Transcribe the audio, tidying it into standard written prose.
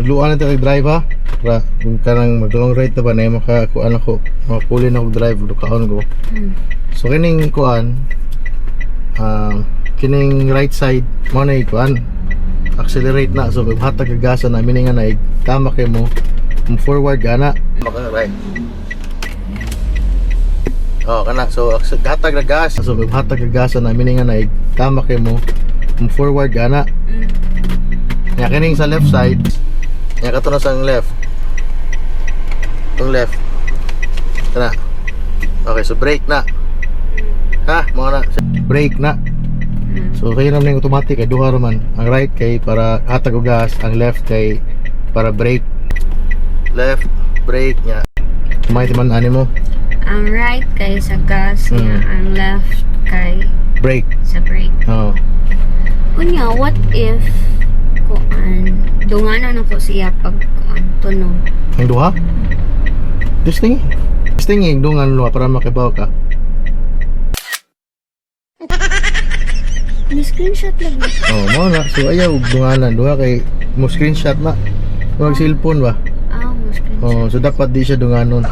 Nagluan na tayo drive ha. Para kung kanang mag-long ride na ba na makakuan ako, makapuli na ako drive, lukaon ko. So kining kuan, kining right side mo na ikuan, accelerate na. So maghatag kagasa na mininga na tama kay mo forward gana maka right. Oh kana, so hatag na gas. So maghatag kagasa na mininga na tama kay mo forward gana. Nya kining sa left side, nya kato na sang left. Tong left. Kana. Okay, so brake na. Ha, mga na brake na. So kayo naman yung automatic ay duha raman. Ang right kay para hatag og gas, ang left kay para brake. Left brake nya. Kumay timan ani mo. Ang right kay sa gas niya, ang left kay Brake. sa brake. Oh. Unya, what if kuan dunganan ako siya pag kuan tunog? Ang duha? Testing. Testing yung dungan luha para makibaw ka. Ni screenshot lang. Oh, mo na. So ayaw dunganan duha kay mo screenshot na. Mag cellphone ba? Ah, mo screenshot. Oh, so dapat di siya dunganon.